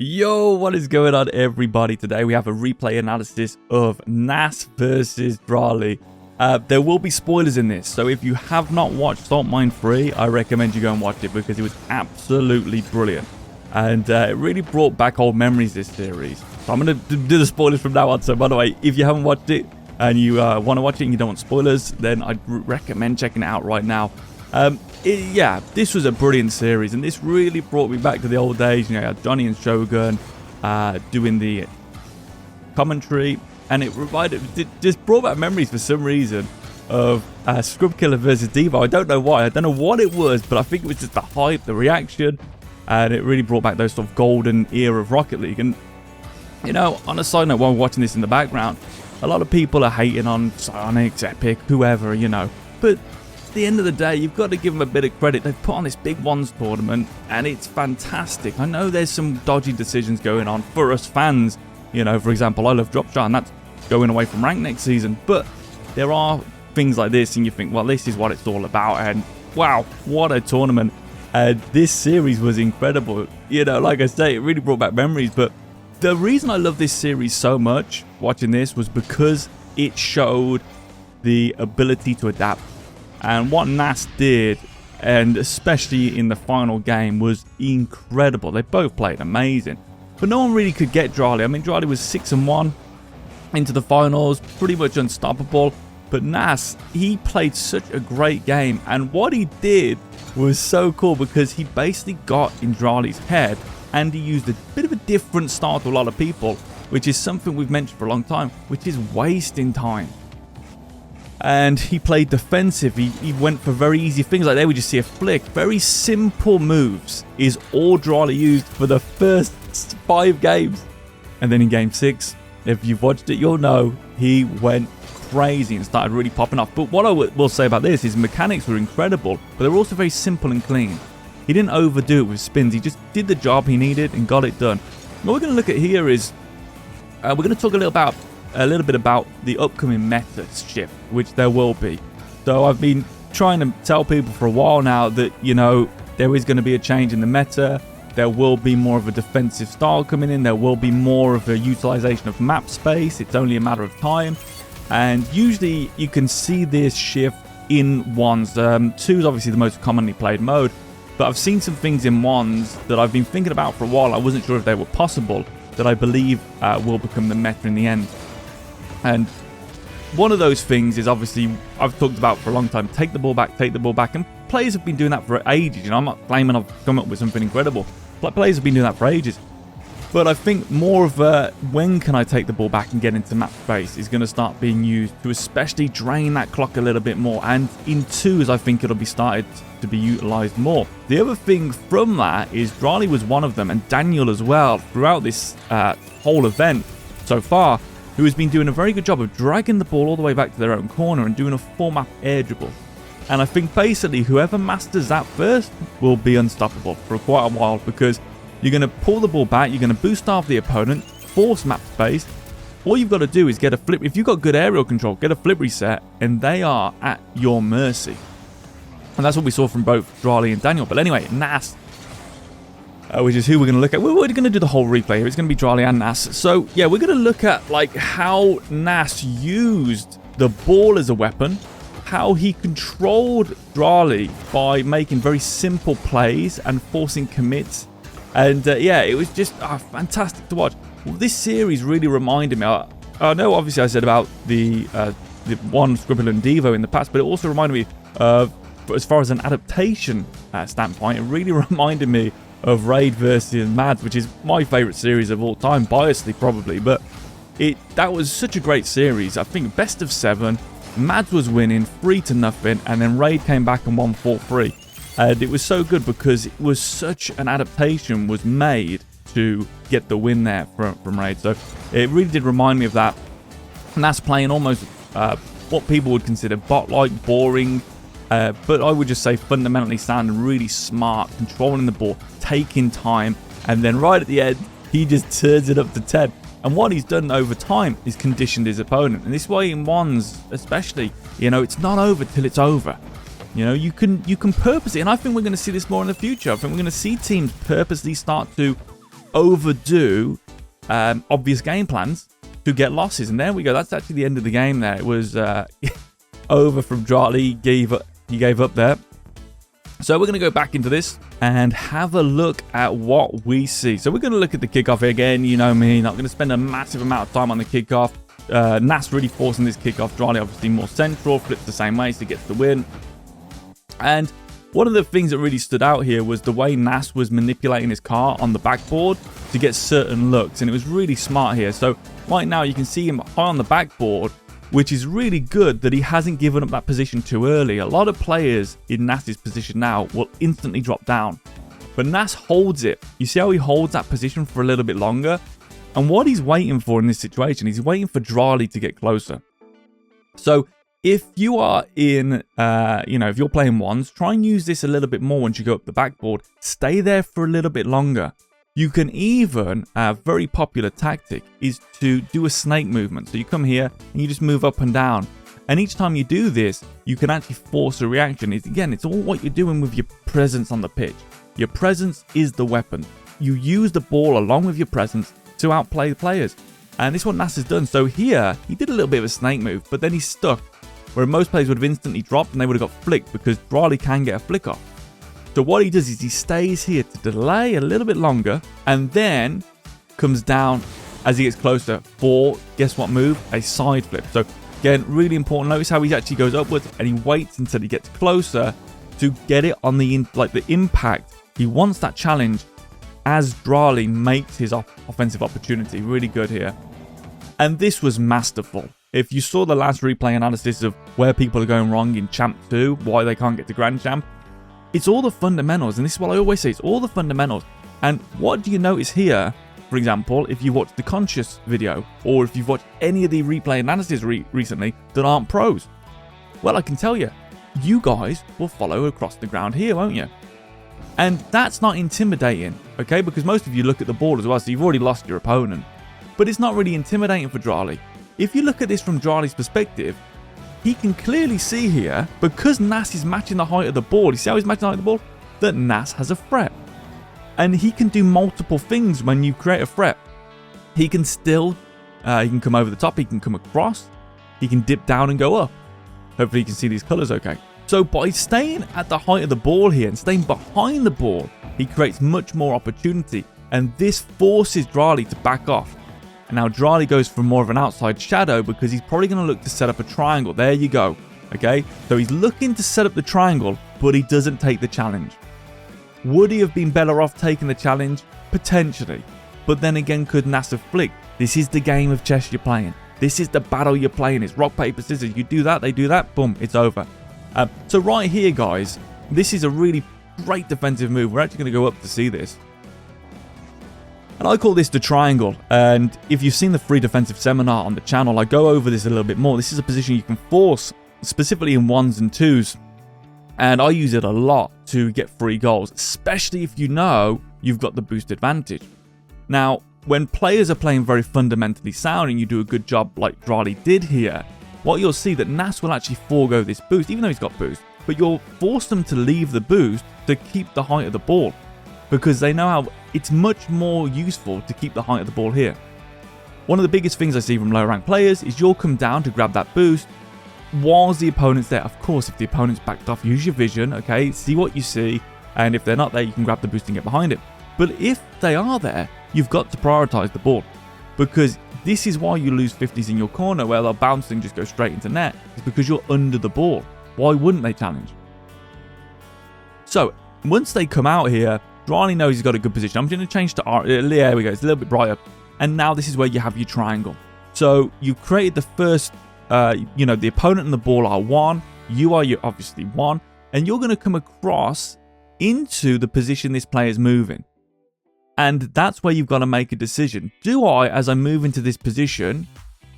Yo, what is going on, everybody? Today we have a replay analysis of Nass vs Drali. There will be spoilers in this, so if you have not watched Salt Mine 3, I recommend you go and watch it because it was absolutely brilliant. And it really brought back old memories, this series. So I'm going to do the spoilers from now on. So by the way, if you haven't watched it and you want to watch it and you don't want spoilers, then I'd recommend checking it out right now. Yeah, this was a brilliant series, and this really brought me back to the old days. You know, you had Johnny and Shogun doing the commentary, and it just brought back memories for some reason of Scrub Killer versus Devo. I don't know why, I don't know what it was, but I think it was just the hype, the reaction, and it really brought back those sort of golden era of Rocket League. And you know, on a side note, while we're watching this in the background, a lot of people are hating on Sonics, Epic, whoever, you know, but at the end of the day, you've got to give them a bit of credit. They've put on this big ones tournament, and it's fantastic. I know there's some dodgy decisions going on for us fans. You know, for example, I love Dropshot, and that's going away from rank next season. But there are things like this, and you think, well, this is what it's all about. And wow, what a tournament. This series was incredible. You know, like I say, it really brought back memories. But the reason I love this series so much, watching this, was because it showed the ability to adapt. And what Nass did, and especially in the final game, was incredible. They both played amazing. But no one really could get Drali. I mean, Drali was 6-1 into the finals, pretty much unstoppable. But Nass, he played such a great game. And what he did was so cool because he basically got in Drali's head, and he used a bit of a different style to a lot of people, which is something we've mentioned for a long time, which is wasting time. And he played defensive. He went for very easy things. Like there we just see a flick. Very simple moves is all Drali used for the first 5 games. And then in game 6, if you've watched it, you'll know he went crazy and started really popping off. But what I will say about this is mechanics were incredible, but they were also very simple and clean. He didn't overdo it with spins. He just did the job he needed and got it done. What we're going to look at here is we're going to talk a little bit about the upcoming meta shift, which there will be. So I've been trying to tell people for a while now that, you know, there is going to be a change in the meta. There will be more of a defensive style coming in. There will be more of a utilization of map space. It's only a matter of time. And usually you can see this shift in ones. 2 is obviously the most commonly played mode, but I've seen some things in ones that I've been thinking about for a while. I wasn't sure if they were possible, that I believe will become the meta in the end. And one of those things is, obviously, I've talked about for a long time, take the ball back, and players have been doing that for ages. You know, I'm not claiming I've come up with something incredible, but players have been doing that for ages. But I think more of when can I take the ball back and get into map space is going to start being used to especially drain that clock a little bit more. And in 2s, I think it'll be started to be utilized more. The other thing from that is Drali was one of them, and Daniel as well, throughout this whole event so far, who has been doing a very good job of dragging the ball all the way back to their own corner and doing a full map air dribble. And I think basically whoever masters that first will be unstoppable for quite a while, because you're going to pull the ball back, you're going to boost off the opponent, force map space. All you've got to do is get a flip. If you've got good aerial control, get a flip reset, and they are at your mercy. And that's what we saw from both Drali and Daniel. But anyway, Nass, which is who we're going to look at. We're going to do the whole replay here. It's going to be Drali and Nass. So yeah, we're going to look at like how Nass used the ball as a weapon, how he controlled Drali by making very simple plays and forcing commits. And yeah, it was just fantastic to watch. Well, this series really reminded me. I know obviously I said about the one Scribble and Devo in the past, but it also reminded me of, as far as an adaptation standpoint, it really reminded me of Raid versus Mads, which is my favourite series of all time, biasly probably, but that was such a great series. I think best of 7, Mads was winning 3-0, and then Raid came back and won 4-3. And it was so good because it was such an adaptation was made to get the win there from Raid. So it really did remind me of that. And that's playing almost what people would consider bot-like, boring, but I would just say fundamentally sound and really smart, controlling the ball, taking time, and then right at the end, he just turns it up to 10. And what he's done over time is conditioned his opponent. And this way in ones especially, you know, it's not over till it's over. You know, you can purpose it, and I think we're going to see this more in the future. I think we're going to see teams purposely start to overdo obvious game plans to get losses. And there we go. That's actually the end of the game there. It was over from Drali. He gave up there. So we're going to go back into this and have a look at what we see. So we're going to look at the kickoff here again. You know me, not going to spend a massive amount of time on the kickoff. Nass really forcing this kickoff. Drali obviously more central, flips the same way, so he gets the win. And one of the things that really stood out here was the way Nass was manipulating his car on the backboard to get certain looks, and it was really smart here. So right now you can see him high on the backboard, which is really good that he hasn't given up that position too early. A lot of players in Nass's position now will instantly drop down, but Nass holds it. You see how he holds that position for a little bit longer? And what he's waiting for in this situation, he's waiting for Drali to get closer. So if you are in, if you're playing ones, try and use this a little bit more once you go up the backboard. Stay there for a little bit longer. You can even, a very popular tactic is to do a snake movement. So you come here and you just move up and down. And each time you do this, you can actually force a reaction. It's all what you're doing with your presence on the pitch. Your presence is the weapon. You use the ball along with your presence to outplay the players. And this is what Nass has done. So here, he did a little bit of a snake move, but then he's stuck. Where most players would have instantly dropped and they would have got flicked because Drali can get a flick off. So what he does is he stays here to delay a little bit longer and then comes down as he gets closer for, guess what move? A side flip. So again, really important. Notice how he actually goes upwards and he waits until he gets closer to get it on the impact. He wants that challenge as Drali makes his offensive opportunity. Really good here. And this was masterful. If you saw the last replay analysis of where people are going wrong in Champ 2, why they can't get to Grand Champ, it's all the fundamentals, and this is what I always say, it's all the fundamentals. And what do you notice here, for example, if you watch the Conscious video, or if you've watched any of the replay analysis recently that aren't pros? Well, I can tell you, you guys will follow across the ground here, won't you? And that's not intimidating, okay? Because most of you look at the ball as well, so you've already lost your opponent. But it's not really intimidating for Drali. If you look at this from Drali's perspective, he can clearly see here, because Nass is matching the height of the ball, you see how he's matching the height of the ball? That Nass has a threat. And he can do multiple things when you create a threat. He can still, he can come over the top, he can come across, he can dip down and go up. Hopefully you can see these colours okay. So by staying at the height of the ball here and staying behind the ball, he creates much more opportunity. And this forces Drali to back off. And now Drali goes for more of an outside shadow because he's probably going to look to set up a triangle. There you go. Okay, so he's looking to set up the triangle, but he doesn't take the challenge. Would he have been better off taking the challenge? Potentially. But then again, could Nass have flicked? This is the game of chess you're playing. This is the battle you're playing. It's rock, paper, scissors. You do that, they do that, boom, it's over. So right here, guys, this is a really great defensive move. We're actually going to go up to see this. And I call this the triangle. And if you've seen the free defensive seminar on the channel, I go over this a little bit more. This is a position you can force, specifically in 1s and 2s. And I use it a lot to get free goals, especially if you know you've got the boost advantage. Now, when players are playing very fundamentally sound and you do a good job like Drali did here, what you'll see that Nass will actually forego this boost, even though he's got boost. But you'll force them to leave the boost to keep the height of the ball, because they know how it's much more useful to keep the height of the ball here. One of the biggest things I see from low rank players is you'll come down to grab that boost whilst the opponent's there. Of course, if the opponent's backed off, use your vision, okay? See what you see, and if they're not there, you can grab the boost and get behind it. But if they are there, you've got to prioritize the ball, because this is why you lose 50s in your corner where they'll bounce and just go straight into net. It's because you're under the ball. Why wouldn't they challenge? So once they come out here, Drali knows he's got a good position. I'm going to change to R. There we go. It's a little bit brighter. And now this is where you have your triangle. So you created the first, the opponent and the ball are 1. You are obviously 1. And you're going to come across into the position this player is moving. And that's where you've got to make a decision. Do I, as I move into this position,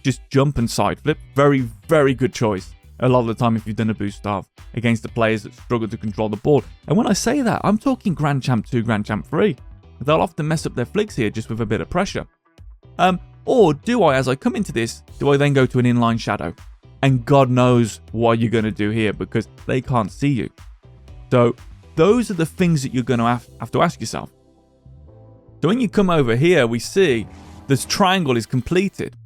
just jump and side flip? Very, very good choice. A lot of the time if you've done a boost off against the players that struggle to control the ball. And when I say that, I'm talking Grand Champ 2, Grand Champ 3. They'll often mess up their flicks here just with a bit of pressure. Or do I, as I come into this, do I then go to an inline shadow? And God knows what you're going to do here because they can't see you. So those are the things that you're going to have to ask yourself. So when you come over here, we see this triangle is completed.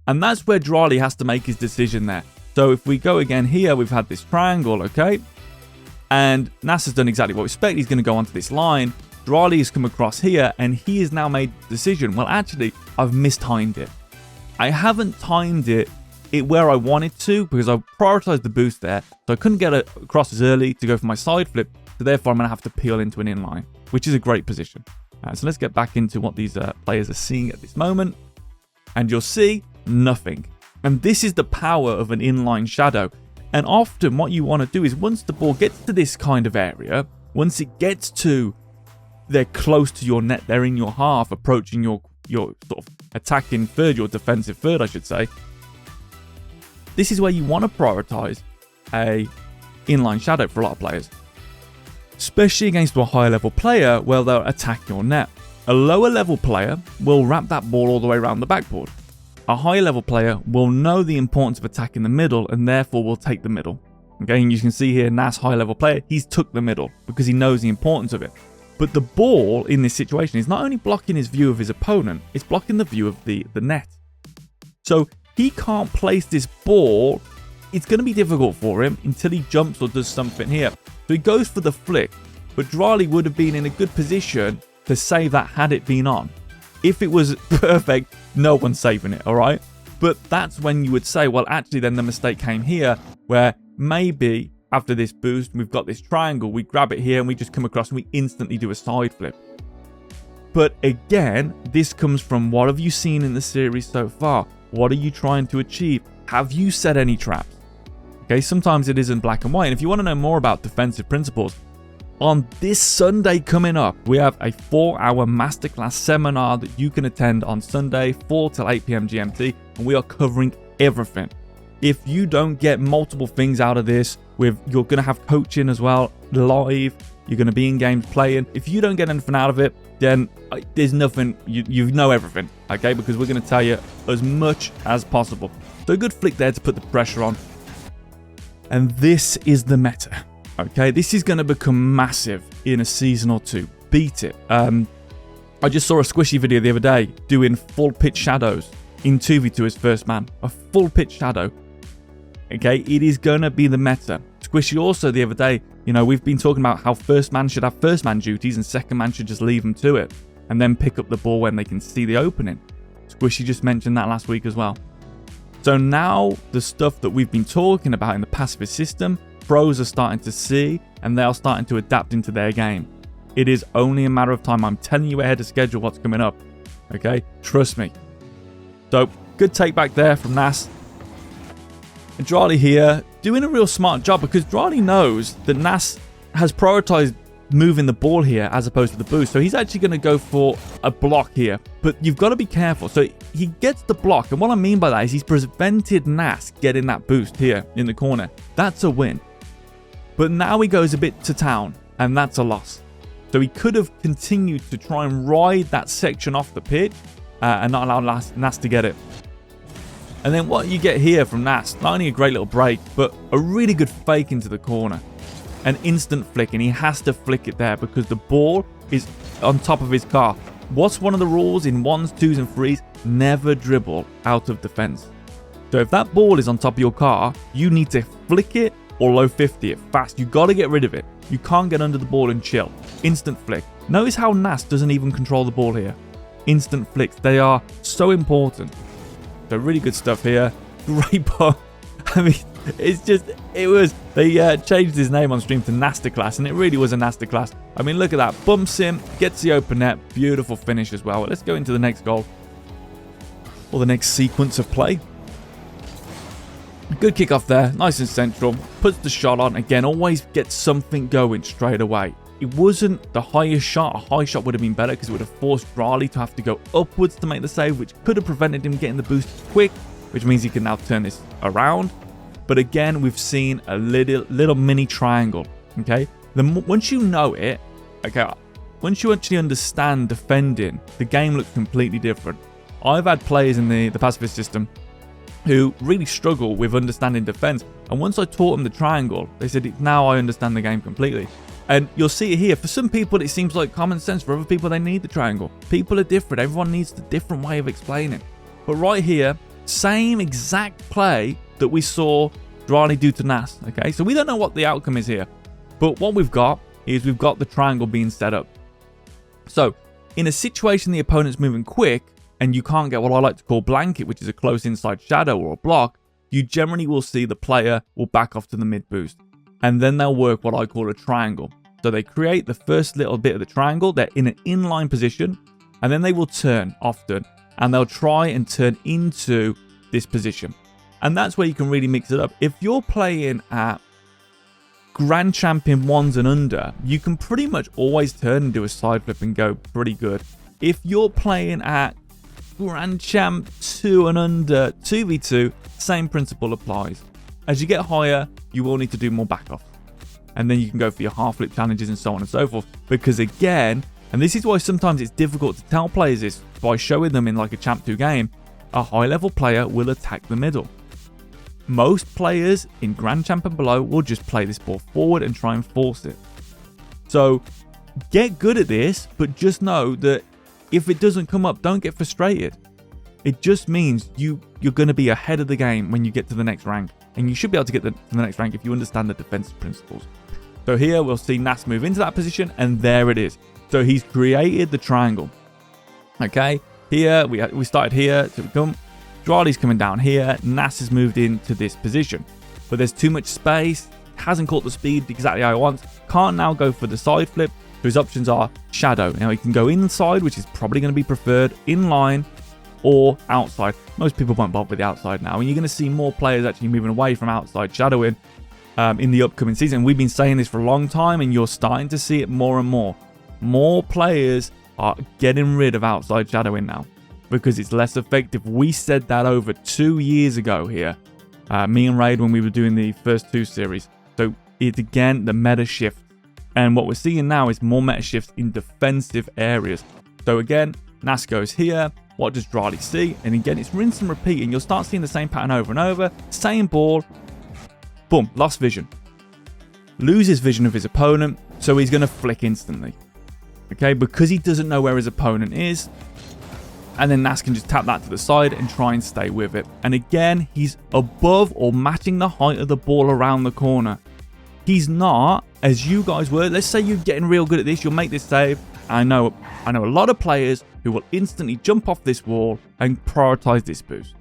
And that's where Drali has to make his decision there. So if we go again here, we've had this triangle, okay? And Nass has done exactly what we expect. He's going to go onto this line. Drali has come across here, and he has now made the decision. Well, actually, I've mistimed it. I haven't timed it where I wanted to because I prioritized the boost there. So I couldn't get across as early to go for my side flip. So therefore, I'm going to have to peel into an inline, which is a great position. So let's get back into what these players are seeing at this moment. And you'll see nothing. And this is the power of an inline shadow. And often what you want to do is once the ball gets to this kind of area, once it gets to, they're close to your net, they're in your half, approaching your sort of attacking third, your defensive third, I should say. This is where you want to prioritize a inline shadow for a lot of players. Especially against a higher level player where they'll attack your net. A lower level player will wrap that ball all the way around the backboard. A higher level player will know the importance of attacking the middle and therefore will take the middle. Okay, and you can see here, Nass, high level player, he's took the middle because he knows the importance of it. But the ball in this situation is not only blocking his view of his opponent, it's blocking the view of the net. So he can't place this ball. It's going to be difficult for him until he jumps or does something here. So he goes for the flick, but Drali would have been in a good position to save that had it been on. If it was perfect, no one's saving it, all right? But that's when you would say, well, actually, then the mistake came here, where maybe after this boost, we've got this triangle, we grab it here and we just come across and we instantly do a side flip. But again, this comes from what have you seen in the series so far? What are you trying to achieve? Have you set any traps? Okay, sometimes it isn't black and white. And if you want to know more about defensive principles, on this Sunday coming up, we have a 4-hour masterclass seminar that you can attend on Sunday, 4 till 8 p.m. GMT, and we are covering everything. If you don't get multiple things out of this, you're going to have coaching as well, live, you're going to be in games playing. If you don't get anything out of it, then there's nothing, you know everything, okay? Because we're going to tell you as much as possible. So a good flick there to put the pressure on. And this is the meta. Okay, this is going to become massive in a season or two. Beat it. I just saw a Squishy video the other day doing full pitch shadows in 2v2 as first man. A full pitch shadow. Okay, it is going to be the meta. Squishy also the other day, we've been talking about how first man should have first man duties and second man should just leave them to it and then pick up the ball when they can see the opening. Squishy just mentioned that last week as well. So now the stuff that we've been talking about in the pacifist system, pros are starting to see and they are starting to adapt into their game. It is only a matter of time. I'm telling you ahead of schedule what's coming up. Okay, trust me. So good take back there from Nass. And Drali here doing a real smart job because Drali knows that Nass has prioritized moving the ball here as opposed to the boost. So he's actually going to go for a block here. But you've got to be careful. So he gets the block. And what I mean by that is he's prevented Nass getting that boost here in the corner. That's a win. But now he goes a bit to town. And that's a loss. So he could have continued to try and ride that section off the pitch and not allow Nass to get it. And then what you get here from Nass, not only a great little break, but a really good fake into the corner. An instant flick, and he has to flick it there because the ball is on top of his car. What's one of the rules in 1s, 2s and 3s? Never dribble out of defense. So if that ball is on top of your car, you need to flick it or low 50 it fast. You got to get rid of it. You can't get under the ball and chill. Instant flick. Notice how Nass doesn't even control the ball here. Instant flicks. They are so important. So really good stuff here. Great ball. I mean, they changed his name on stream to Nasterclass, and it really was a Nasterclass. I mean, look at that. Bumps him, gets the open net. Beautiful finish as well. Let's go into the next goal. Or the next sequence of play. Good kickoff there. Nice and central. Puts the shot on. Again, always gets something going straight away. It wasn't the highest shot. A high shot would have been better because it would have forced Drali to have to go upwards to make the save, which could have prevented him getting the boost quick, which means he can now turn this around. But again, we've seen a little mini triangle, okay? Once you know it, okay, once you actually understand defending, the game looks completely different. I've had players in the pacifist system who really struggle with understanding defense. And once I taught them the triangle, they said, now I understand the game completely. And you'll see it here. For some people, it seems like common sense. For other people, they need the triangle. People are different. Everyone needs a different way of explaining. But right here, same exact play that we saw Drali do to Nass. Okay, so we don't know what the outcome is here. But what we've got is we've got the triangle being set up. So in a situation the opponent's moving quick and you can't get what I like to call blanket, which is a close inside shadow or a block, you generally will see the player will back off to the mid boost. And then they'll work what I call a triangle. So they create the first little bit of the triangle. They're in an inline position. And then they will turn often. And they'll try and turn into this position. And that's where you can really mix it up. If you're playing at Grand Champion 1s and under, you can pretty much always turn and do a side flip and go pretty good. If you're playing at Grand Champ 2 and under 2v2, same principle applies. As you get higher, you will need to do more back off. And then you can go for your half flip challenges and so on and so forth. Because again, and this is why sometimes it's difficult to tell players this by showing them in like a Champ 2 game, a high level player will attack the middle. Most players in Grand Champ and below will just play this ball forward and try and force it. So get good at this, but just know that if it doesn't come up, don't get frustrated. It just means you're going to be ahead of the game when you get to the next rank. And you should be able to get to the next rank if you understand the defensive principles. So here we'll see Nass move into that position, and there it is. So he's created the triangle. Okay, here we started here. So we come. Drali's coming down here. Nass has moved into this position. But there's too much space. Hasn't caught the speed exactly how I want. Can't now go for the side flip. So his options are shadow. Now he can go inside, which is probably going to be preferred, inline, or outside. Most people won't bother with the outside now. And you're going to see more players actually moving away from outside shadowing in the upcoming season. We've been saying this for a long time, and you're starting to see it more and more. More players are getting rid of outside shadowing now because it's less effective. We said that over 2 years ago here. Me and Raid when we were doing the first 2 series. So it's again the meta shift. And what we're seeing now is more meta shifts in defensive areas. So again, Nass goes here. What does Drali see? And again, it's rinse and repeat. And you'll start seeing the same pattern over and over. Same ball. Boom. Lost vision. Loses vision of his opponent. So he's going to flick instantly. Okay, because he doesn't know where his opponent is. And then Nass can just tap that to the side and try and stay with it. And again, he's above or matching the height of the ball around the corner. He's not, as you guys were. Let's say you're getting real good at this. You'll make this save. I know a lot of players who will instantly jump off this wall and prioritize this boost.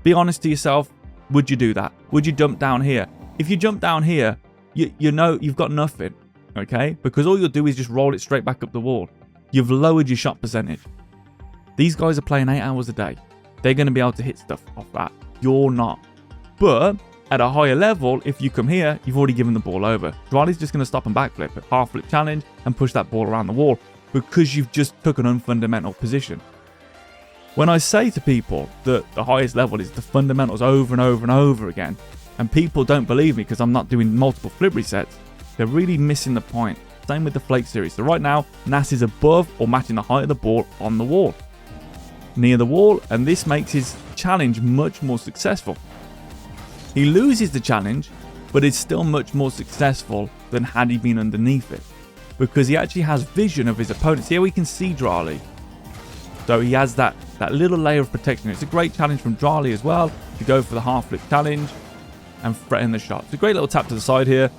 Be honest to yourself. Would you do that? Would you jump down here? If you jump down here, you know you've got nothing. Okay? Because all you'll do is just roll it straight back up the wall. You've lowered your shot percentage. These guys are playing 8 hours a day. They're going to be able to hit stuff off that. You're not. But at a higher level, if you come here, you've already given the ball over. Drali's just going to stop and backflip at half flip challenge and push that ball around the wall because you've just took an unfundamental position. When I say to people that the highest level is the fundamentals over and over and over again, and people don't believe me because I'm not doing multiple flip resets, they're really missing the point. Same with the flake series. So right now, Nass is above or matching the height of the ball on the wall. Near the wall, and this makes his challenge much more successful. He loses the challenge, but is still much more successful than had he been underneath it, because he actually has vision of his opponents. Here we can see Drali, so he has that little layer of protection. It's a great challenge from Drali as well to go for the half flip challenge and threaten the shot. It's a great little tap to the side here,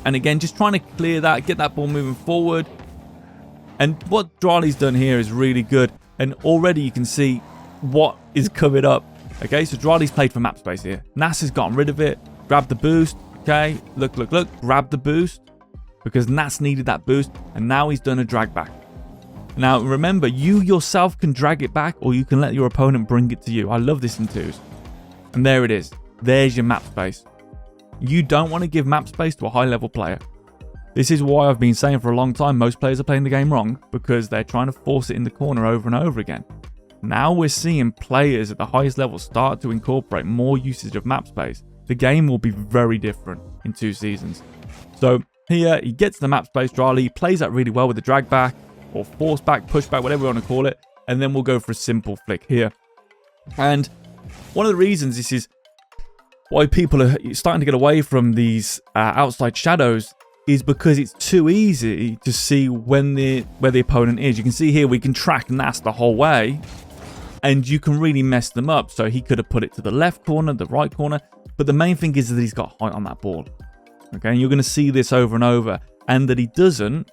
and again just trying to clear that, get that ball moving forward. And what Drali's done here is really good. And already you can see what is coming up. Okay, so Drali's played for map space here. Nass has gotten rid of it. Grabbed the boost. Okay, look. Grab the boost. Because Nass needed that boost. And now he's done a drag back. Now, remember, you yourself can drag it back, or you can let your opponent bring it to you. I love this in 2s. And there it is. There's your map space. You don't want to give map space to a high-level player. This is why I've been saying for a long time most players are playing the game wrong, because they're trying to force it in the corner over and over again. Now we're seeing players at the highest level start to incorporate more usage of map space. The game will be very different in 2 seasons. So here he gets the map space, Drali, he plays that really well with the drag back or force back, push back, whatever you want to call it, and then we'll go for a simple flick here. And one of the reasons this is why people are starting to get away from these outside shadows is because it's too easy to see where the opponent is. You can see here we can track Nass the whole way, and you can really mess them up. So he could have put it to the left corner, the right corner, but the main thing is that he's got height on that ball. Okay, and you're going to see this over and over, and that he doesn't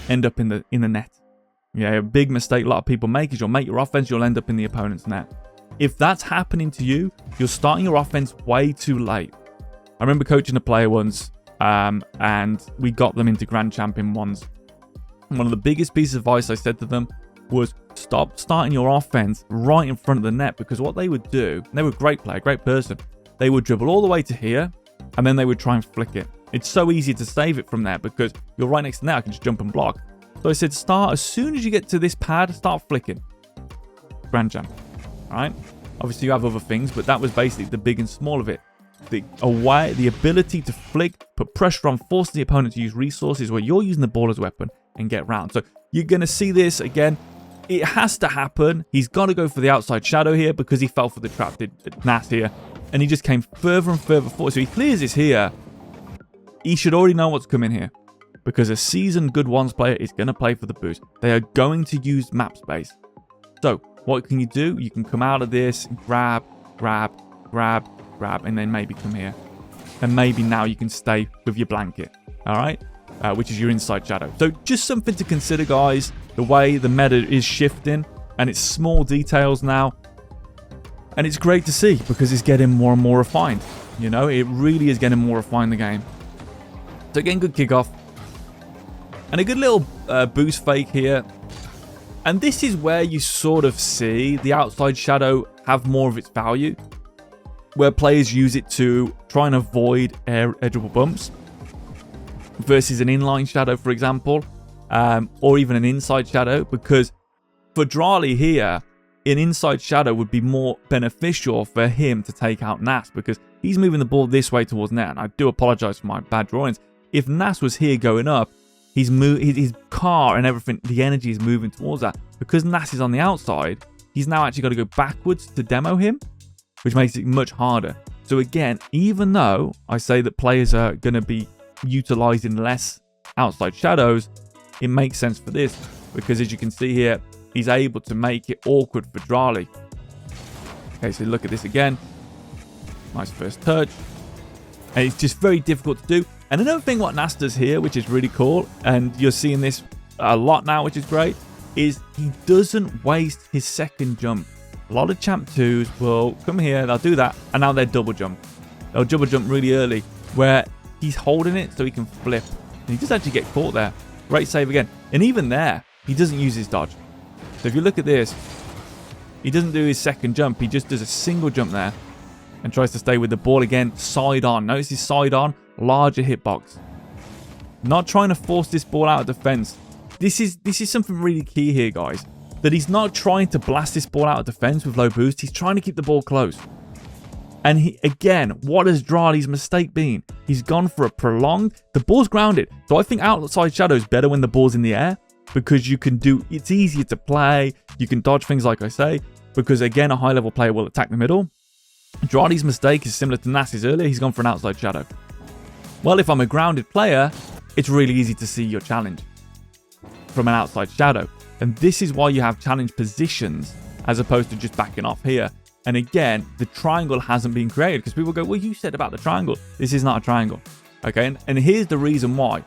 end up in the net. Yeah, a big mistake a lot of people make is you'll make your offense, you'll end up in the opponent's net. If that's happening to you, you're starting your offense way too late. I remember coaching a player once, and we got them into Grand Champion ones. And one of the biggest pieces of advice I said to them was stop starting your offense right in front of the net, because what they would do, and they were a great player, great person, they would dribble all the way to here, and then they would try and flick it. It's so easy to save it from there because you're right next to the net, I can just jump and block. So I said, start as soon as you get to this pad, start flicking. Grand Jam. Alright? Obviously you have other things, but that was basically the big and small of it. The ability to flick, put pressure on, force the opponent to use resources where you're using the ball as a weapon and get round. So you're going to see this again. It has to happen. He's got to go for the outside shadow here because he fell for the trap, did Nass here. And he just came further and further forward. So he clears this here. He should already know what's coming here, because a seasoned good ones player is going to play for the boost. They are going to use map space. So what can you do? You can come out of this, grab, and then maybe come here. And maybe now you can stay with your blanket. All right? Which is your inside shadow. So just something to consider, guys. The way the meta is shifting, and it's small details now. And it's great to see because it's getting more and more refined. You know, it really is getting more refined, the game. So again, good kickoff. And a good little boost fake here. And this is where you sort of see the outside shadow have more of its value, where players use it to try and avoid edgeable bumps versus an inline shadow, for example, or even an inside shadow. Because for Drali here, an inside shadow would be more beneficial for him to take out Nass, because he's moving the ball this way towards net. And I do apologize for my bad drawings. If Nass was here going up, his car and everything, the energy is moving towards that. Because Nass is on the outside, he's now actually got to go backwards to demo him, which makes it much harder. So again, even though I say that players are going to be utilizing less outside shadows, it makes sense for this, because as you can see here, he's able to make it awkward for Drali. Okay, so look at this again. Nice first touch. And it's just very difficult to do. And another thing what Nass does here, which is really cool, and you're seeing this a lot now, which is great, is he doesn't waste his second jump. A lot of champ 2s will come here, they'll do that, and now they're double jump. They'll double jump really early, where he's holding it so he can flip. And he does actually get caught there. Great save again. And even there, he doesn't use his dodge. So if you look at this, he doesn't do his second jump, he just does a single jump there and tries to stay with the ball again, side on. Notice his side on, larger hitbox. Not trying to force this ball out of defense. This is something really key here, guys. That he's not trying to blast this ball out of defense with low boost. He's trying to keep the ball close. And again, what has Drali's mistake been? He's gone for a prolonged... The ball's grounded. So I think outside shadow is better when the ball's in the air, because you can do... It's easier to play. You can dodge things, like I say, because again, a high-level player will attack the middle. Drali's mistake is similar to Nass's earlier. He's gone for an outside shadow. Well, if I'm a grounded player, it's really easy to see your challenge from an outside shadow. And this is why you have challenge positions as opposed to just backing off here. And again, the triangle hasn't been created, because people go, well, you said about the triangle. This is not a triangle. Okay, and here's the reason why.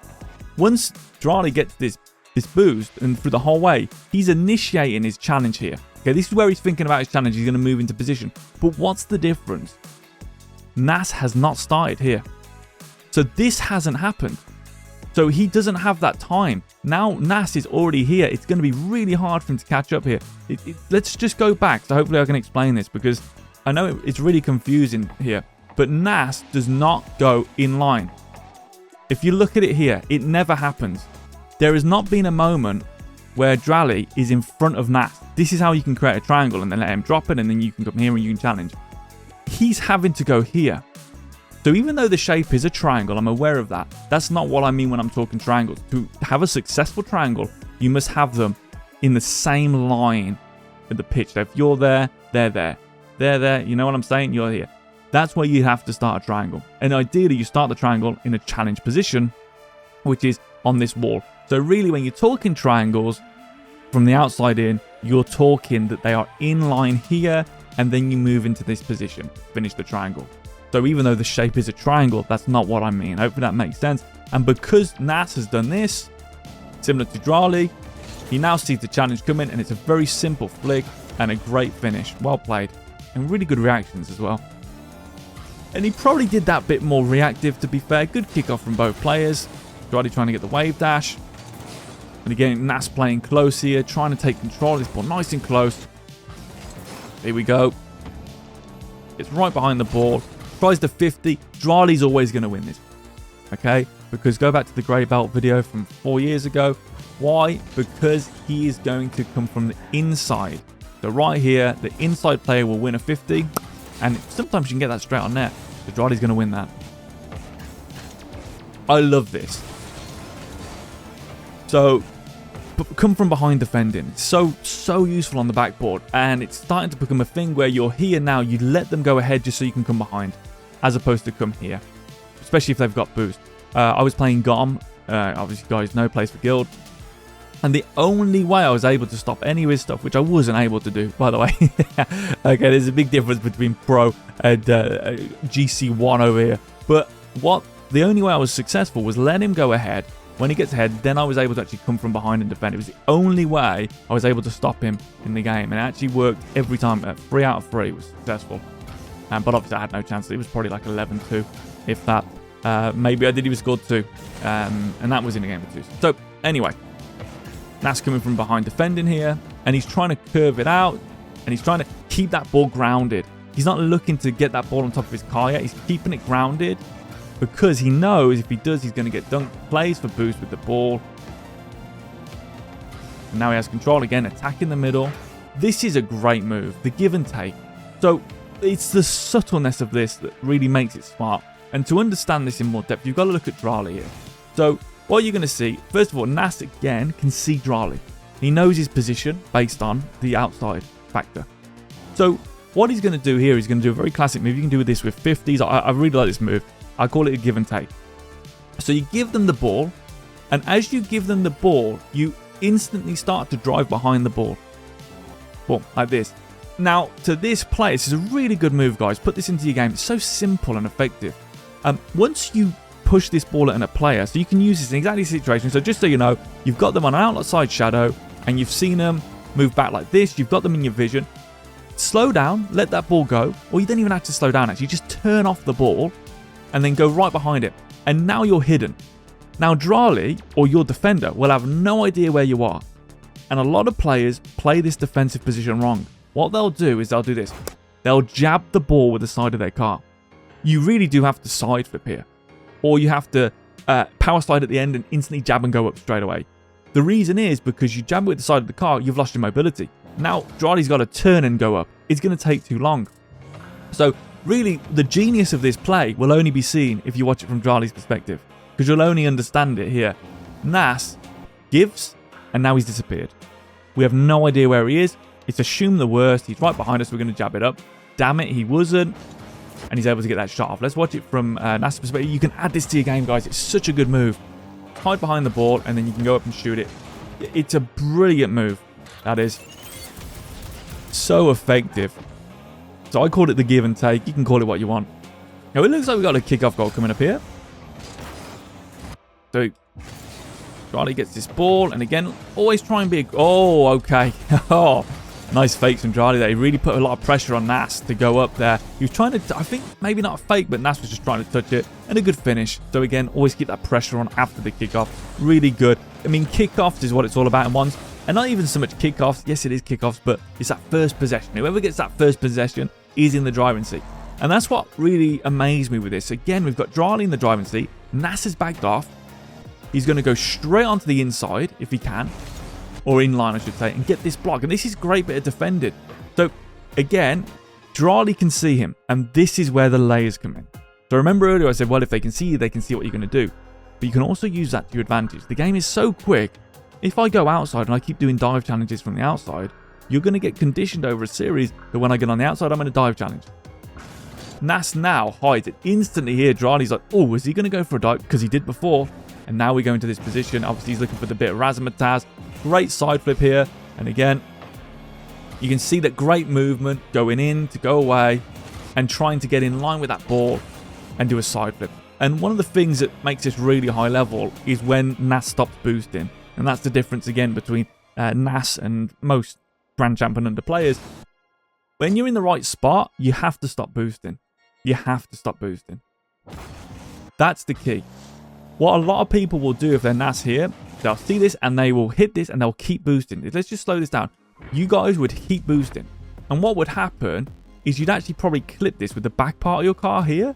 Once Drali gets this boost, and through the whole way, he's initiating his challenge here. Okay, this is where he's thinking about his challenge. He's going to move into position. But what's the difference? Nass has not started here. So this hasn't happened. So he doesn't have that time. Now Nass is already here. It's going to be really hard for him to catch up here. Let's just go back. So hopefully I can explain this, because I know it's really confusing here. But Nass does not go in line. If you look at it here, it never happens. There has not been a moment where Drali is in front of Nass. This is how you can create a triangle and then let him drop it, and then you can come here and you can challenge. He's having to go here. So even though the shape is a triangle, I'm aware of that. That's not what I mean when I'm talking triangles. To have a successful triangle, you must have them in the same line at the pitch. So if you're there, they're there. They're there, you know what I'm saying? You're here. That's where you have to start a triangle. And ideally, you start the triangle in a challenge position which is on this wall. So really, when you're talking triangles from the outside in, you're talking that they are in line here, and then you move into this position, finish the triangle. So even though the shape is a triangle, that's not what I mean. Hopefully that makes sense. And because Nass has done this, similar to Drali, he now sees the challenge coming, and it's a very simple flick and a great finish. Well played. And really good reactions as well. And he probably did that bit more reactive, to be fair. Good kickoff from both players. Drali trying to get the wave dash. And again, Nass playing close here, trying to take control of this ball nice and close. Here we go. Gets right behind the ball. Tries the 50. Drali's always going to win this. Okay? Because go back to the grey belt video from 4 years ago. Why? Because he is going to come from the inside. So right here, the inside player will win a 50. And sometimes you can get that straight on net. So Drali's going to win that. I love this. So, come from behind defending. So useful on the backboard. And it's starting to become a thing where you're here now. You let them go ahead just so you can come behind. As opposed to come here. Especially if they've got boost. I was playing Gom. Obviously, you guys know, plays for Guild. And the only way I was able to stop any of his stuff, which I wasn't able to do, by the way. Okay, there's a big difference between Pro and GC1 over here. But the only way I was successful was let him go ahead. When he gets ahead, then I was able to actually come from behind and defend. It was the only way I was able to stop him in the game. And it actually worked every time. 3 out of 3 was successful. But obviously I had no chance. It was probably like 11-2, if that. Maybe I did even score 2. And that was in a game of 2. So, anyway. Nass coming from behind defending here. And he's trying to curve it out. And he's trying to keep that ball grounded. He's not looking to get that ball on top of his car yet. He's keeping it grounded. Because he knows if he does, he's going to get dunked. Plays for boost with the ball. And now he has control again. Attacking the middle. This is a great move. The give and take. So, it's the subtleness of this that really makes it smart. And to understand this in more depth, you've got to look at Drali here. So, what you're going to see, first of all, Nass again can see Drali. He knows his position based on the outside factor. So, what he's going to do here, he's going to do a very classic move. You can do this with 50s. I really like this move. I call it a give and take. So, you give them the ball. And as you give them the ball, you instantly start to drive behind the ball. Boom, like this. Now, to this play, this is a really good move, guys. Put this into your game. It's so simple and effective. Once you push this ball at a player, so you can use this in exactly the situation. So just so you know, you've got them on an outside shadow, and you've seen them move back like this. You've got them in your vision. Slow down, let that ball go, or you don't even have to slow down, actually. Just turn off the ball, and then go right behind it. And now you're hidden. Now, Drali, or your defender, will have no idea where you are. And a lot of players play this defensive position wrong. What they'll do is they'll do this. They'll jab the ball with the side of their car. You really do have to side flip here. Or you have to power slide at the end and instantly jab and go up straight away. The reason is because you jab with the side of the car, you've lost your mobility. Now, Drali's got to turn and go up. It's going to take too long. So, really, the genius of this play will only be seen if you watch it from Drali's perspective. Because you'll only understand it here. Nass gives, and now he's disappeared. We have no idea where he is. It's assumed the worst. He's right behind us. We're going to jab it up. Damn it, he wasn't. And he's able to get that shot off. Let's watch it from Nass' perspective. You can add this to your game, guys. It's such a good move. Hide behind the ball, and then you can go up and shoot it. It's a brilliant move. That is. So effective. So I call it the give and take. You can call it what you want. Now, it looks like we've got a kickoff goal coming up here. So, Drali gets this ball, and again, always try and be... Oh, okay. Oh, nice fakes from Drali there. He really put a lot of pressure on Nass to go up there. He was trying to... I think maybe not a fake, but Nass was just trying to touch it. And a good finish. So again, always keep that pressure on after the kickoff. Really good. I mean, kickoffs is what it's all about in ones. And not even so much kickoffs. Yes, it is kickoffs, but it's that first possession. Whoever gets that first possession is in the driving seat. And that's what really amazed me with this. Again, we've got Drali in the driving seat. Nass has backed off. He's going to go straight onto the inside, if he can. Or in line, I should say, and get this block. And this is a great bit of defending. So, again, Drali can see him. And this is where the layers come in. So, remember earlier I said, well, if they can see you, they can see what you're going to do. But you can also use that to your advantage. The game is so quick. If I go outside and I keep doing dive challenges from the outside, you're going to get conditioned over a series that when I get on the outside, I'm going to dive challenge. Nass now hides it instantly here. Drali's like, oh, is he going to go for a dive? Because he did before. And now we go into this position. Obviously, he's looking for the bit of razzmatazz. Great side flip here. And again, you can see that great movement going in to go away and trying to get in line with that ball and do a side flip. And one of the things that makes this really high level is when Nass stops boosting. And that's the difference again between Nass and most Grand Champ and under players. When you're in the right spot, you have to stop boosting. You have to stop boosting. That's the key. What a lot of people will do if they're Nass here, they'll see this and they will hit this and they'll keep boosting. Let's just slow this down. You guys would keep boosting. And what would happen is you'd actually probably clip this with the back part of your car here.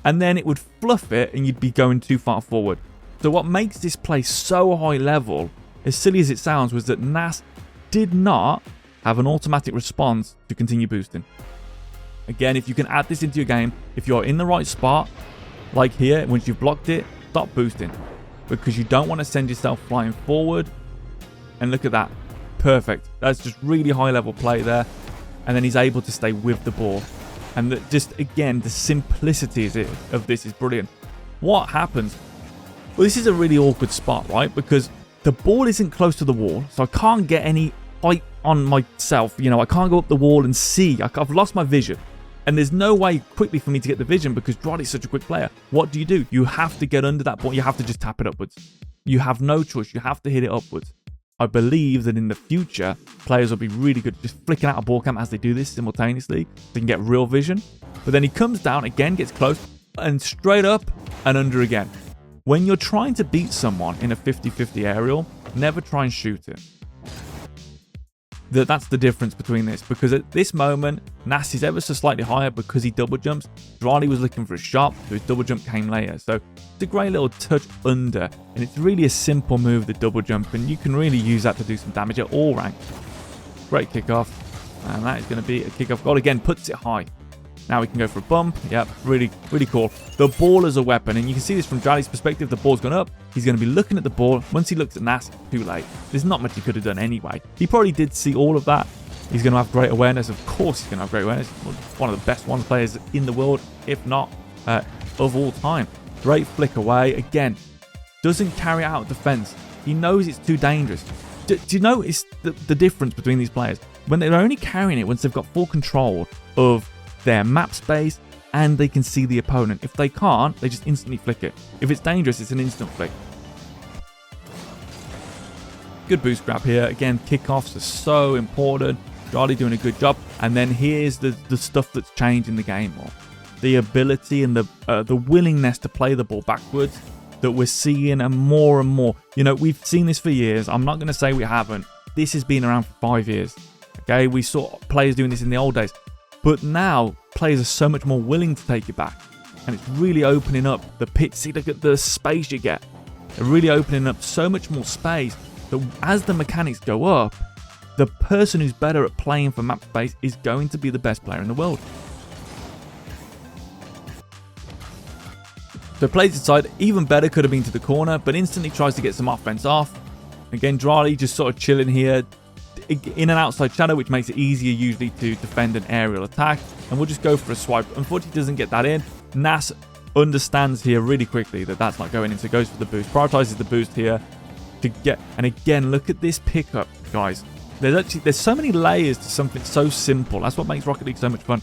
And then it would fluff it and you'd be going too far forward. So what makes this play so high level, as silly as it sounds, was that Nass did not have an automatic response to continue boosting. Again, if you can add this into your game, if you're in the right spot, like here, once you've blocked it, stop boosting. Because you don't want to send yourself flying forward. And look at that. Perfect. That's just really high level play there. And then he's able to stay with the ball. And just, again, the simplicity of this is brilliant. What happens? Well, this is a really awkward spot, right? Because the ball isn't close to the wall. So I can't get any height on myself. You know, I can't go up the wall and see. I've lost my vision. And there's no way quickly for me to get the vision because Drali's such a quick player. What do? You have to get under that ball. You have to just tap it upwards. You have no choice. You have to hit it upwards. I believe that in the future, players will be really good at just flicking out a ball cam as they do this simultaneously. They can get real vision. But then he comes down, again, gets close, and straight up and under again. When you're trying to beat someone in a 50-50 aerial, never try and shoot it. That's the difference between this, because at this moment, Nass is ever so slightly higher because he double jumps. Drali was looking for a shot, so his double jump came later. So it's a great little touch under, and it's really a simple move, the double jump, and you can really use that to do some damage at all ranks. Great kickoff, and that is going to be a kickoff goal. Again, puts it high. Now we can go for a bump. Yep, really, really cool. The ball is a weapon, and you can see this from Drali's perspective. The ball's gone up. He's going to be looking at the ball. Once he looks at Nass, too late. There's not much he could have done anyway. He probably did see all of that. He's going to have great awareness. Of course he's going to have great awareness. One of the best one players in the world, if not of all time. Great flick away. Again, doesn't carry out defense. He knows it's too dangerous. Do you notice the difference between these players? When they're only carrying it once they've got full control of their map space and they can see the opponent. If they can't, they just instantly flick it. If it's dangerous, it's an instant flick. Good boost grab here. Again, kickoffs are so important. Drali doing a good job. And then here's the stuff that's changed in the game more. The ability and the willingness to play the ball backwards that we're seeing and more. You know, we've seen this for years. I'm not going to say we haven't. This has been around for 5 years. Okay, we saw players doing this in the old days. But now, players are so much more willing to take it back. And it's really opening up the pitch. See, look at the space you get. They're really opening up so much more space that as the mechanics go up, the person who's better at playing for map space is going to be the best player in the world. So plays inside, even better could have been to the corner, but instantly tries to get some offense off. Again, Drali just sort of chilling here. In an outside shadow, which makes it easier usually to defend an aerial attack. And we'll just go for a swipe. Unfortunately, doesn't get that in. Nass understands here really quickly that that's not going in, so goes for the boost. Prioritizes the boost here to get. And again, look at this pickup, guys. There's so many layers to something so simple. That's what makes Rocket League so much fun.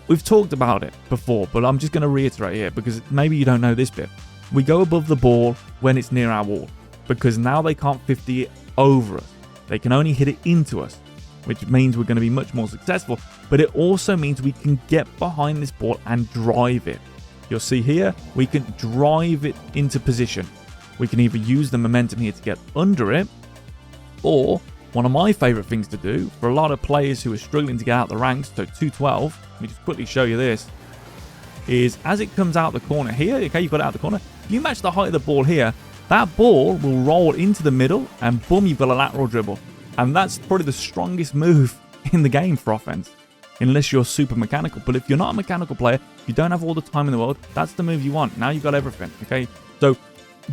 We've talked about it before, but I'm just going to reiterate here because maybe you don't know this bit. We go above the ball when it's near our wall because now they can't 50 it over us. They can only hit it into us, which means we're going to be much more successful. But it also means we can get behind this ball and drive it. You'll see here, we can drive it into position. We can either use the momentum here to get under it, or one of my favorite things to do for a lot of players who are struggling to get out the ranks, so 212, let me just quickly show you this, is as it comes out the corner here, okay, you've got it out the corner, you match the height of the ball here, that ball will roll into the middle and boom, you've got a lateral dribble. And that's probably the strongest move in the game for offense, unless you're super mechanical. But if you're not a mechanical player, you don't have all the time in the world, that's the move you want. Now you've got everything, okay? So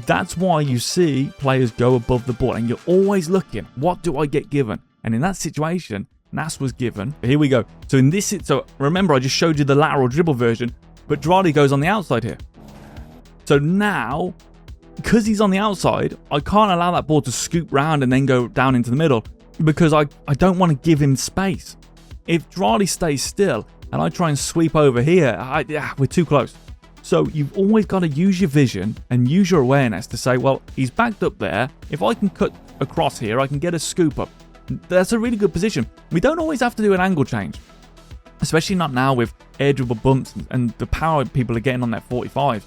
that's why you see players go above the ball and you're always looking, what do I get given? And in that situation, Nass was given. Here we go. So in this, so remember I just showed you the lateral dribble version, but Drali goes on the outside here. So now because he's on the outside, I can't allow that ball to scoop round and then go down into the middle because I don't want to give him space. If Drali stays still and I try and sweep over here, we're too close. So you've always got to use your vision and use your awareness to say, well, he's backed up there. If I can cut across here, I can get a scoop up. That's a really good position. We don't always have to do an angle change, especially not now with air dribble bumps and the power people are getting on that 45.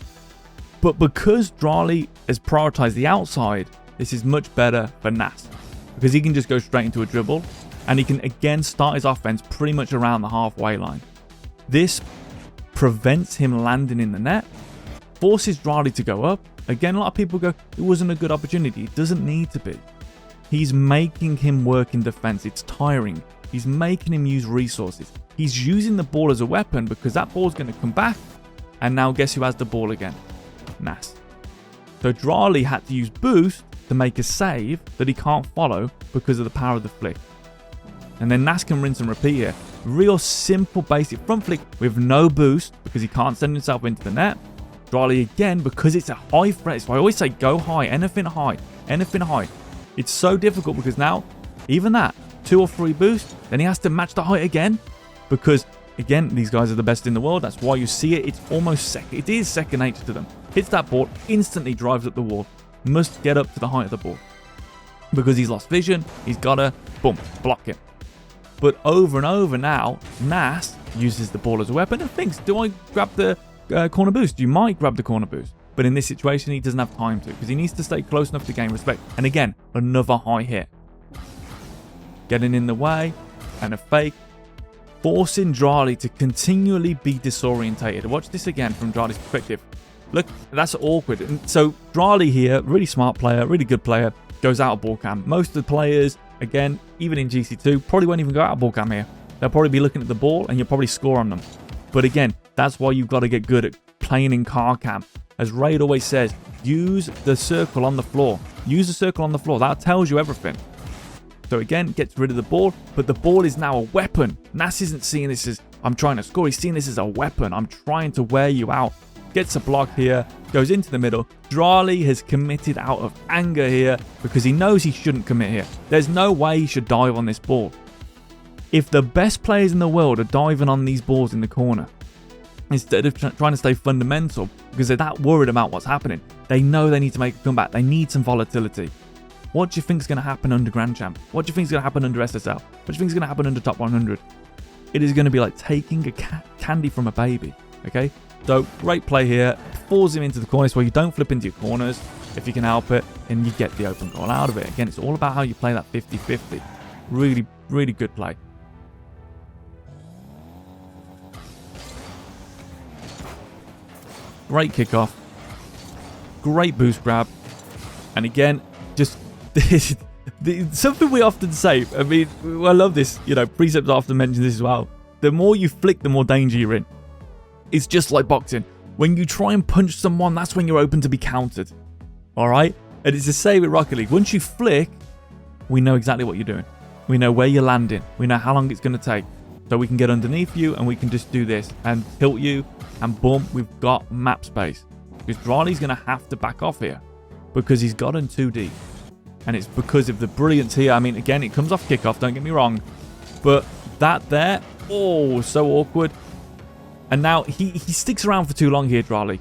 But because Drali has prioritized the outside, this is much better for Nass because he can just go straight into a dribble and he can again start his offense pretty much around the halfway line. This prevents him landing in the net, forces Drali to go up. Again, a lot of people go, it wasn't a good opportunity. It doesn't need to be. He's making him work in defense. It's tiring. He's making him use resources. He's using the ball as a weapon because that ball's going to come back. And now guess who has the ball again? Nass. So Drali had to use boost to make a save that he can't follow because of the power of the flick. And then Nass can rinse and repeat here. Real simple basic front flick with no boost because he can't send himself into the net. Drali again because it's a high threat. So I always say go high, anything high, anything high. It's so difficult because now even that 2 or 3 boost, then he has to match the height again because again, these guys are the best in the world. That's why you see it. It's almost second. It is second nature to them. Hits that ball, instantly drives up the wall. Must get up to the height of the ball. Because he's lost vision, he's got to, boom, block it. But over and over now, Nass uses the ball as a weapon and thinks, do I grab the corner boost? You might grab the corner boost. But in this situation, he doesn't have time to because he needs to stay close enough to gain respect. And again, another high hit. Getting in the way and a fake. Forcing Drali to continually be disorientated. Watch this again from Drali's perspective. Look, that's awkward. And so Drali here, really smart player, really good player, goes out of ball cam. Most of the players, again, even in GC2, probably won't even go out of ball cam here. They'll probably be looking at the ball and you'll probably score on them. But again, that's why you've got to get good at playing in car cam. As Raid always says, use the circle on the floor. Use the circle on the floor. That tells you everything. So again, gets rid of the ball, but the ball is now a weapon. Nass isn't seeing this as, I'm trying to score. He's seeing this as a weapon. I'm trying to wear you out. Gets a block here, goes into the middle. Drali has committed out of anger here because he knows he shouldn't commit here. There's no way he should dive on this ball. If the best players in the world are diving on these balls in the corner, instead of trying to stay fundamental because they're that worried about what's happening, they know they need to make a comeback. They need some volatility. What do you think is going to happen under Grand Champ? What do you think is going to happen under SSL? What do you think is going to happen under Top 100? It is going to be like taking a candy from a baby, okay? So, great play here. Falls him into the corners where you don't flip into your corners if you can help it, and you get the open goal out of it. Again, it's all about how you play that 50-50. Really, really good play. Great kickoff. Great boost grab. And again, just something we often say. I mean, I love this. You know, Precepts often mention this as well. The more you flick, the more danger you're in. It's just like boxing. When you try and punch someone, that's when you're open to be countered. Alright? And it's the same with Rocket League. Once you flick, we know exactly what you're doing. We know where you're landing. We know how long it's going to take. So we can get underneath you and we can just do this and tilt you. And boom, we've got map space. Because Drali's going to have to back off here. Because he's gotten too deep. And it's because of the brilliance here. I mean, again, it comes off kickoff, don't get me wrong. But that there, oh, so awkward. And now he sticks around for too long here, Drali.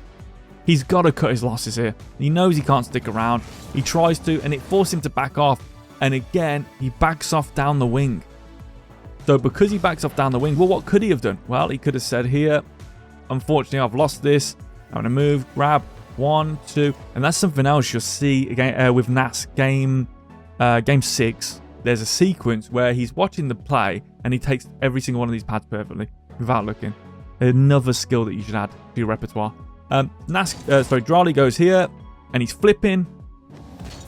He's got to cut his losses here. He knows he can't stick around. He tries to, and it forces him to back off. And again, he backs off down the wing. So because he backs off down the wing, well, what could he have done? Well, he could have said here, unfortunately, I've lost this. I'm going to move, grab, 1, 2. And that's something else you'll see again with Nass game 6. There's a sequence where he's watching the play and he takes every single one of these pads perfectly without looking. Another skill that you should add to your repertoire. Drali goes here and he's flipping.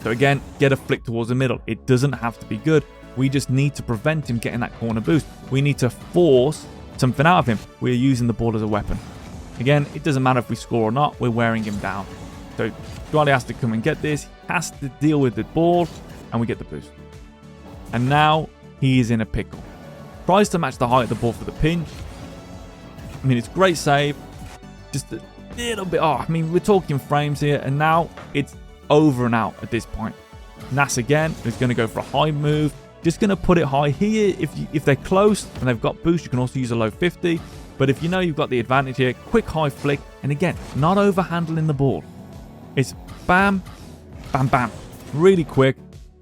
So again, get a flick towards the middle. It doesn't have to be good. We just need to prevent him getting that corner boost. We need to force something out of him. We're using the ball as a weapon. Again, it doesn't matter if we score or not. We're wearing him down. So Drali has to come and get this. He has to deal with the ball and we get the boost. And now he is in a pickle. Tries to match the height of the ball for the pinch. I mean, it's a great save. Just a little bit off. I mean, we're talking frames here. And now it's over and out at this point. Nass again is going to go for a high move. Just going to put it high here. If they're close and they've got boost, you can also use a low 50. But if you know you've got the advantage here, quick high flick. And again, not over handling the ball. It's bam, bam, bam. Really quick.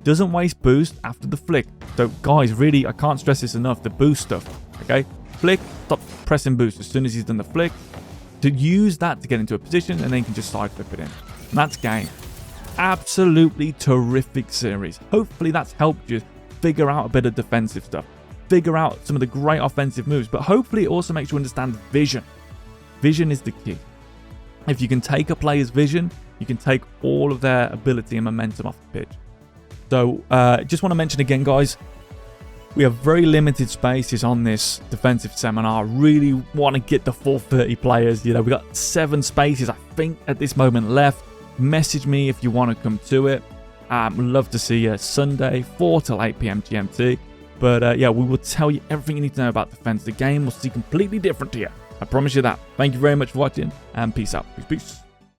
Doesn't waste boost after the flick. So guys, really, I can't stress this enough. The boost stuff. Okay. Flick, stop pressing boost as soon as he's done the flick. To use that to get into a position, and then you can just side flip it in. And that's game. Absolutely terrific series. Hopefully that's helped you figure out a bit of defensive stuff, figure out some of the great offensive moves, but hopefully it also makes you understand vision. Vision is the key. If you can take a player's vision, you can take all of their ability and momentum off the pitch. So just want to mention again, guys, we have very limited spaces on this defensive seminar. Really want to get the full 30 players. You know, we got 7 spaces, I think, at this moment left. Message me if you want to come to it. Love to see you Sunday, 4 till 8 p.m. GMT. But yeah, we will tell you everything you need to know about defense. The game will see completely different to you. I promise you that. Thank you very much for watching, and peace out. Peace.